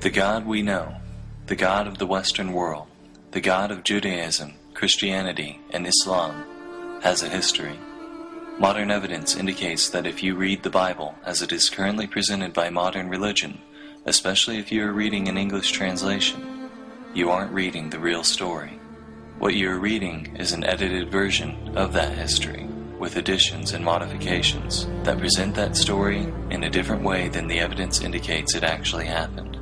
The God we know, the God of the Western world, the God of Judaism, Christianity, and Islam, has a history. Modern evidence indicates that if you read the Bible as it is currently presented by modern religion, especially if you are reading an English translation, you aren't reading the real story. What you are reading is an edited version of that history, with additions and modifications that present that story in a different way than the evidence indicates it actually happened.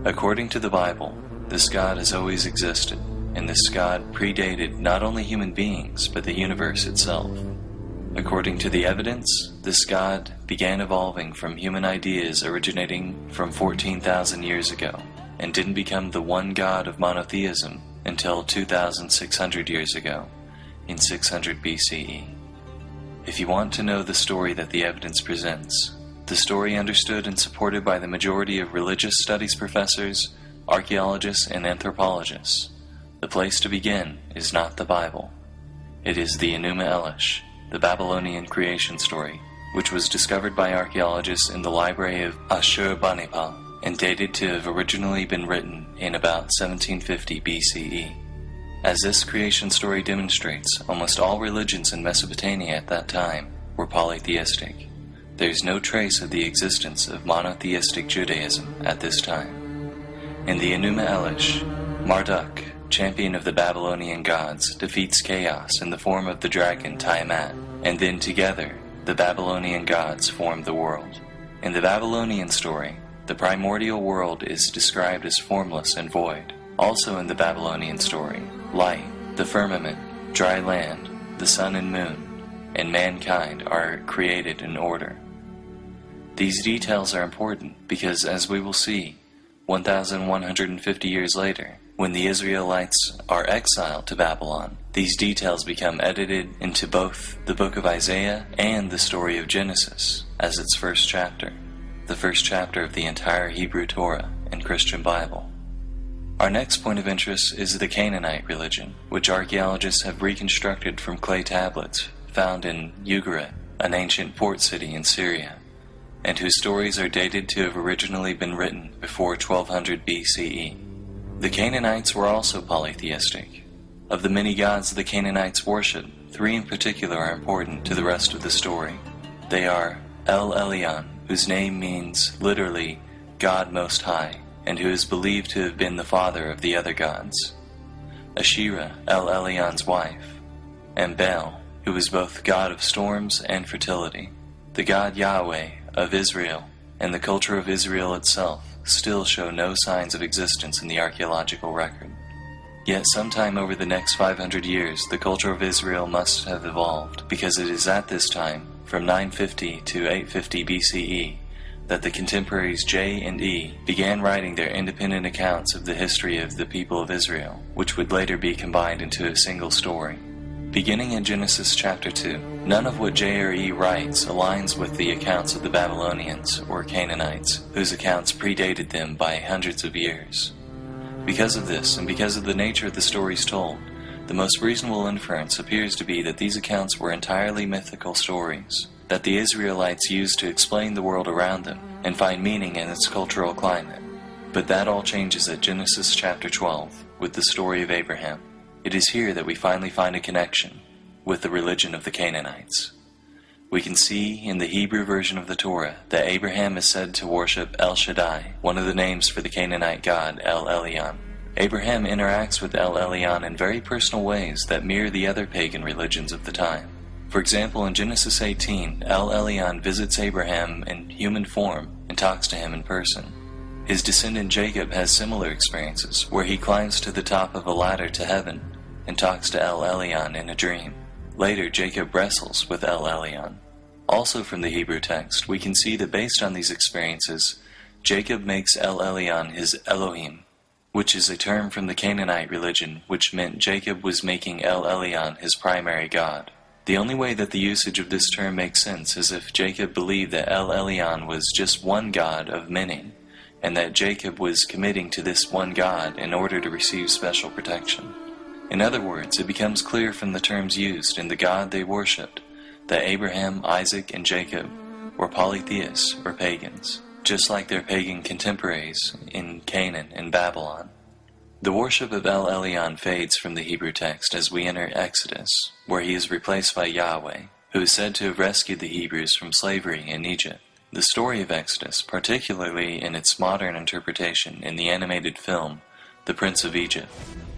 According to the Bible, this God has always existed, and this God predated not only human beings, but the universe itself. According to the evidence, this God began evolving from human ideas originating from 14,000 years ago, and didn't become the one God of monotheism until 2,600 years ago, in 600 BCE. If you want to know the story that the evidence presents, the story understood and supported by the majority of religious studies professors, archaeologists, and anthropologists, the place to begin is not the Bible. It is the Enuma Elish, the Babylonian creation story, which was discovered by archaeologists in the library of Ashurbanipal and dated to have originally been written in about 1750 BCE. As this creation story demonstrates, almost all religions in Mesopotamia at that time were polytheistic. There is no trace of the existence of monotheistic Judaism at this time. In the Enuma Elish, Marduk, champion of the Babylonian gods, defeats chaos in the form of the dragon Tiamat, and then together, the Babylonian gods form the world. In the Babylonian story, the primordial world is described as formless and void. Also in the Babylonian story, light, the firmament, dry land, the sun and moon, and mankind are created in order. These details are important because, as we will see, 1,150 years later, when the Israelites are exiled to Babylon, these details become edited into both the book of Isaiah and the story of Genesis as its first chapter, the first chapter of the entire Hebrew Torah and Christian Bible. Our next point of interest is the Canaanite religion, which archaeologists have reconstructed from clay tablets found in Ugarit, an ancient port city in Syria, and whose stories are dated to have originally been written before 1200 BCE. The Canaanites were also polytheistic. Of the many gods the Canaanites worship, three in particular are important to the rest of the story. They are El Elyon, whose name means literally God Most High, and who is believed to have been the father of the other gods; Asherah, El Elyon's wife; and Baal, who is both god of storms and fertility. The god Yahweh of Israel and the culture of Israel itself still show no signs of existence in the archaeological record. Yet sometime over the next 500 years the culture of Israel must have evolved, because it is at this time, from 950 to 850 BCE, that the contemporaries J and E began writing their independent accounts of the history of the people of Israel, which would later be combined into a single story. Beginning in Genesis chapter 2, none of what J or E writes aligns with the accounts of the Babylonians or Canaanites, whose accounts predated them by hundreds of years. Because of this, and because of the nature of the stories told, the most reasonable inference appears to be that these accounts were entirely mythical stories that the Israelites used to explain the world around them and find meaning in its cultural climate. But that all changes at Genesis chapter 12 with the story of Abraham. It is here that we finally find a connection with the religion of the Canaanites. We can see in the Hebrew version of the Torah that Abraham is said to worship El Shaddai, one of the names for the Canaanite god El Elyon. Abraham interacts with El Elyon in very personal ways that mirror the other pagan religions of the time. For example, in Genesis 18, El Elyon visits Abraham in human form and talks to him in person. His descendant Jacob has similar experiences, where he climbs to the top of a ladder to heaven and talks to El Elyon in a dream. Later, Jacob wrestles with El Elyon. Also from the Hebrew text, we can see that based on these experiences, Jacob makes El Elyon his Elohim, which is a term from the Canaanite religion which meant Jacob was making El Elyon his primary god. The only way that the usage of this term makes sense is if Jacob believed that El Elyon was just one god of many, and that Jacob was committing to this one god in order to receive special protection. In other words, it becomes clear from the terms used in the God they worshipped that Abraham, Isaac, and Jacob were polytheists or pagans. just like their pagan contemporaries in Canaan and Babylon. The worship of El Elyon fades from the Hebrew text as we enter Exodus, where he is replaced by Yahweh, who is said to have rescued the Hebrews from slavery in Egypt. The story of Exodus, particularly in its modern interpretation in the animated film The Prince of Egypt,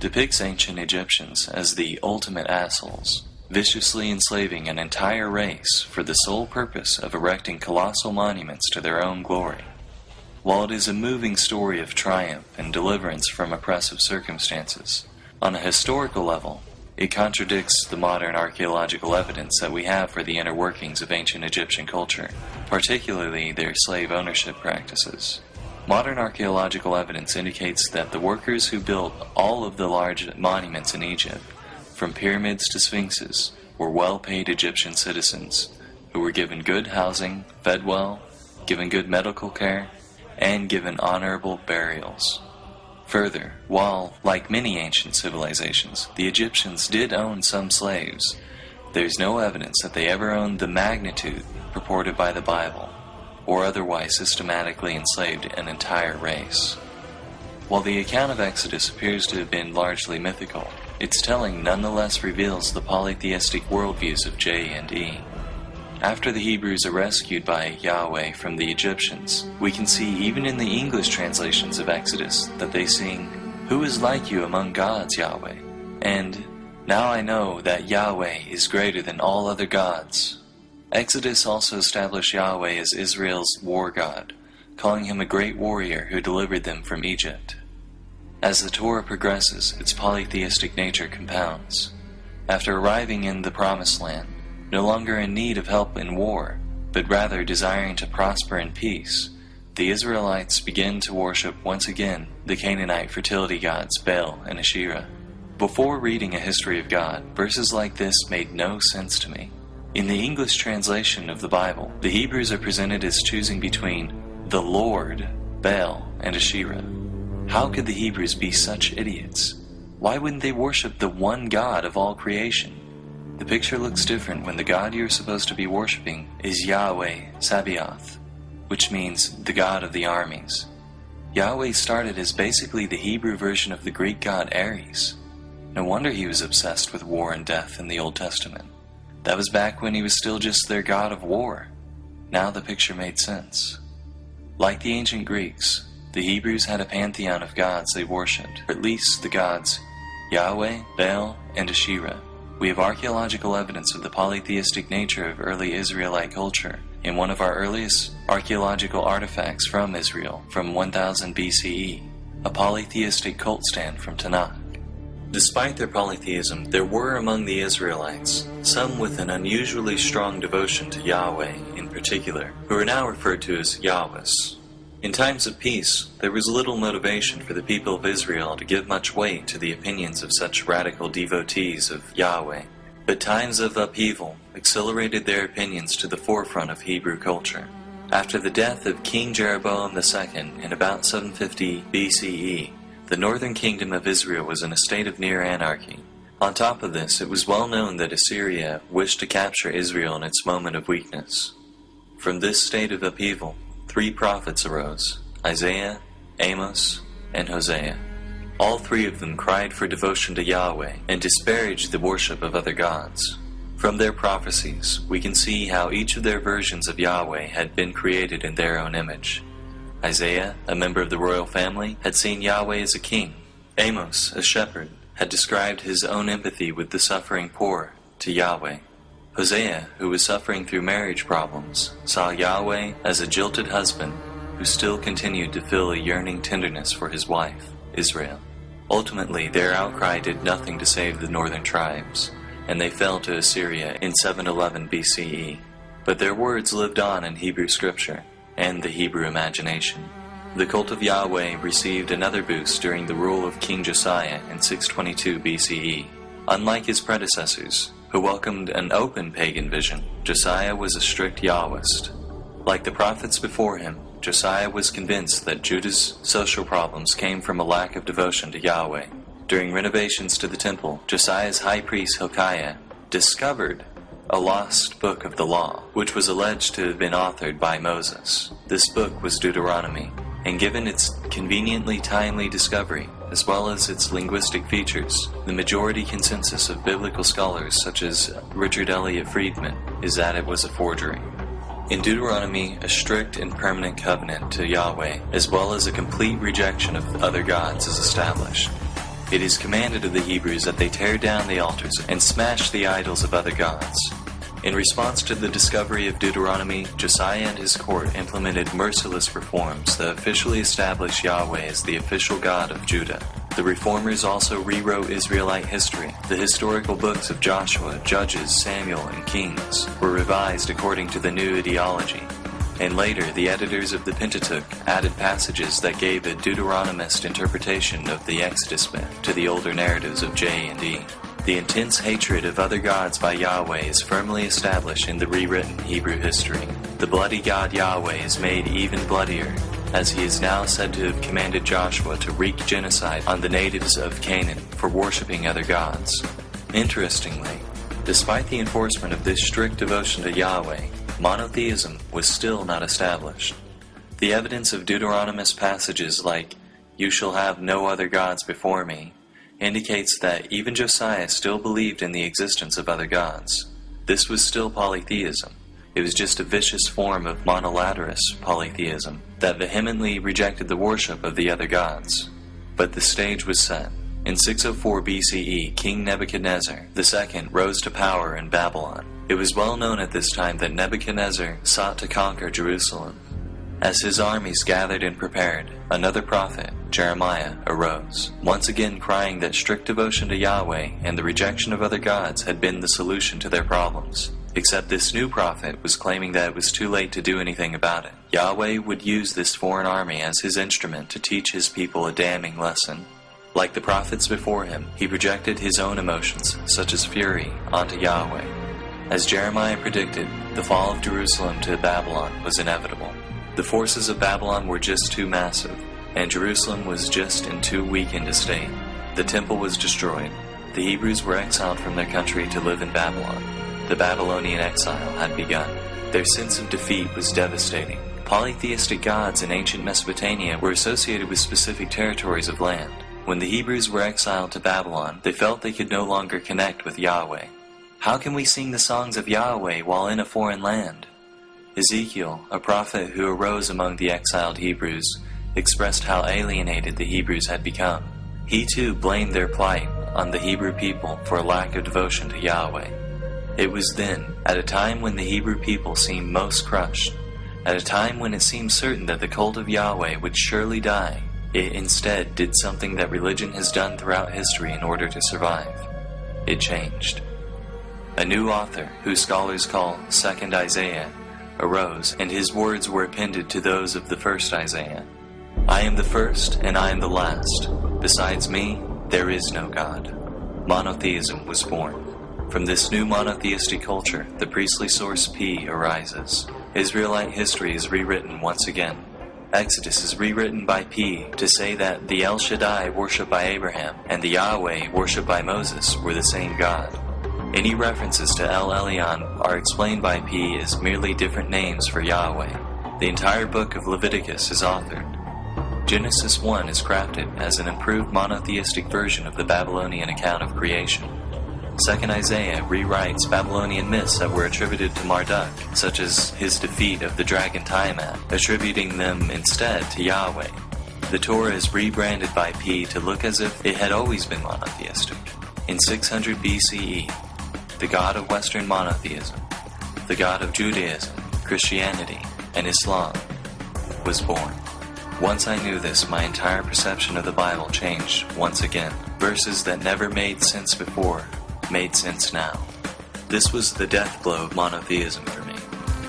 depicts ancient Egyptians as the ultimate assholes, viciously enslaving an entire race for the sole purpose of erecting colossal monuments to their own glory. While it is a moving story of triumph and deliverance from oppressive circumstances, on a historical level, it contradicts the modern archaeological evidence that we have for the inner workings of ancient Egyptian culture, particularly their slave ownership practices. Modern archaeological evidence indicates that the workers who built all of the large monuments in Egypt, from pyramids to sphinxes, were well-paid Egyptian citizens who were given good housing, fed well, given good medical care, and given honorable burials. Further, while, like many ancient civilizations, the Egyptians did own some slaves, there is no evidence that they ever owned the magnitude purported by the Bible, or otherwise systematically enslaved an entire race. While the account of Exodus appears to have been largely mythical, its telling nonetheless reveals the polytheistic worldviews of J and E. After the Hebrews are rescued by Yahweh from the Egyptians, we can see even in the English translations of Exodus that they sing, "Who is like you among gods, Yahweh?" and "Now I know that Yahweh is greater than all other gods." Exodus also established Yahweh as Israel's war god, calling him a great warrior who delivered them from Egypt. As the Torah progresses, its polytheistic nature compounds. After arriving in the Promised Land, no longer in need of help in war, but rather desiring to prosper in peace, the Israelites begin to worship once again the Canaanite fertility gods Baal and Asherah. Before reading a history of God, verses like this made no sense to me. In the English translation of the Bible, the Hebrews are presented as choosing between the Lord, Baal, and Asherah. How could the Hebrews be such idiots? Why wouldn't they worship the one God of all creation? The picture looks different when the God you're supposed to be worshiping is Yahweh Sabaoth, which means the God of the armies. Yahweh started as basically the Hebrew version of the Greek god Ares. No wonder he was obsessed with war and death in the Old Testament. That was back when he was still just their god of war. Now the picture made sense. Like the ancient Greeks, the Hebrews had a pantheon of gods they worshipped, or at least the gods Yahweh, Baal, and Asherah. We have archaeological evidence of the polytheistic nature of early Israelite culture in one of our earliest archaeological artifacts from Israel from 1000 BCE, a polytheistic cult stand from Tanakh. Despite their polytheism, there were among the Israelites some with an unusually strong devotion to Yahweh in particular, who are now referred to as Yahwehs. In times of peace, there was little motivation for the people of Israel to give much weight to the opinions of such radical devotees of Yahweh, but times of upheaval accelerated their opinions to the forefront of Hebrew culture. After the death of King Jeroboam II in about 750 BCE, the northern kingdom of Israel was in a state of near anarchy. On top of this, it was well known that Assyria wished to capture Israel in its moment of weakness. From this state of upheaval, 3 prophets arose, Isaiah, Amos, and Hosea. All 3 of them cried for devotion to Yahweh and disparaged the worship of other gods. From their prophecies, we can see how each of their versions of Yahweh had been created in their own image. Isaiah, a member of the royal family, had seen Yahweh as a king. Amos, a shepherd, had described his own empathy with the suffering poor to Yahweh. Hosea, who was suffering through marriage problems, saw Yahweh as a jilted husband who still continued to feel a yearning tenderness for his wife, Israel. Ultimately, their outcry did nothing to save the northern tribes, and they fell to Assyria in 711 BCE. But their words lived on in Hebrew scripture and the Hebrew imagination. The cult of Yahweh received another boost during the rule of King Josiah in 622 BCE. Unlike his predecessors, who welcomed an open pagan vision, Josiah was a strict Yahwist. Like the prophets before him, Josiah was convinced that Judah's social problems came from a lack of devotion to Yahweh. During renovations to the temple, Josiah's high priest Hilkiah discovered a lost book of the law, which was alleged to have been authored by Moses. This book was Deuteronomy, and given its conveniently timely discovery, as well as its linguistic features, the majority consensus of biblical scholars such as Richard Elliott Friedman is that it was a forgery. In Deuteronomy, a strict and permanent covenant to Yahweh, as well as a complete rejection of other gods, is established. It is commanded of the Hebrews that they tear down the altars and smash the idols of other gods. In response to the discovery of Deuteronomy, Josiah and his court implemented merciless reforms that officially established Yahweh as the official God of Judah. The reformers also rewrote Israelite history. The historical books of Joshua, Judges, Samuel, and Kings were revised according to the new ideology. And later, the editors of the Pentateuch added passages that gave a Deuteronomist interpretation of the Exodus myth to the older narratives of J and E. The intense hatred of other gods by Yahweh is firmly established in the rewritten Hebrew history. The bloody God Yahweh is made even bloodier, as he is now said to have commanded Joshua to wreak genocide on the natives of Canaan for worshipping other gods. Interestingly, despite the enforcement of this strict devotion to Yahweh, monotheism was still not established. The evidence of Deuteronomist passages like, "You shall have no other gods before me," indicates that even Josiah still believed in the existence of other gods. This was still polytheism. It was just a vicious form of monolaterous polytheism that vehemently rejected the worship of the other gods. But the stage was set. In 604 BCE, King Nebuchadnezzar II rose to power in Babylon. It was well known at this time that Nebuchadnezzar sought to conquer Jerusalem. As his armies gathered and prepared, another prophet, Jeremiah, arose, once again crying that strict devotion to Yahweh and the rejection of other gods had been the solution to their problems. Except this new prophet was claiming that it was too late to do anything about it. Yahweh would use this foreign army as his instrument to teach his people a damning lesson. Like the prophets before him, he projected his own emotions, such as fury, onto Yahweh. As Jeremiah predicted, the fall of Jerusalem to Babylon was inevitable. The forces of Babylon were just too massive, and Jerusalem was just in too weakened a state. The temple was destroyed. The Hebrews were exiled from their country to live in Babylon. The Babylonian exile had begun. Their sense of defeat was devastating. Polytheistic gods in ancient Mesopotamia were associated with specific territories of land. When the Hebrews were exiled to Babylon, they felt they could no longer connect with Yahweh. How can we sing the songs of Yahweh while in a foreign land? Ezekiel, a prophet who arose among the exiled Hebrews, expressed how alienated the Hebrews had become. He too blamed their plight on the Hebrew people for a lack of devotion to Yahweh. It was then, at a time when the Hebrew people seemed most crushed, at a time when it seemed certain that the cult of Yahweh would surely die, it instead did something that religion has done throughout history in order to survive. It changed. A new author, who scholars call Second Isaiah, arose, and his words were appended to those of the first Isaiah. "I am the first, and I am the last. Besides me, there is no God." Monotheism was born. From this new monotheistic culture, the priestly source P arises. Israelite history is rewritten once again. Exodus is rewritten by P to say that the El Shaddai worshipped by Abraham and the Yahweh worshipped by Moses were the same God. Any references to El Elyon are explained by P as merely different names for Yahweh. The entire book of Leviticus is authored. Genesis 1 is crafted as an improved monotheistic version of the Babylonian account of creation. Second Isaiah rewrites Babylonian myths that were attributed to Marduk, such as his defeat of the dragon Tiamat, attributing them instead to Yahweh. The Torah is rebranded by P to look as if it had always been monotheistic. In 600 BCE, the God of Western monotheism, the God of Judaism, Christianity, and Islam, was born. Once I knew this, my entire perception of the Bible changed once again. Verses that never made sense before made sense now. This was the death blow of monotheism for me.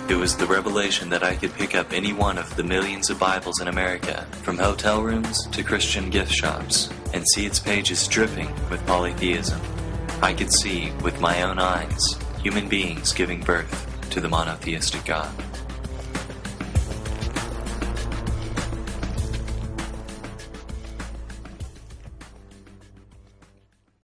It was the revelation that I could pick up any one of the millions of Bibles in America, from hotel rooms to Christian gift shops, and see its pages dripping with polytheism. I could see, with my own eyes, human beings giving birth to the monotheistic God.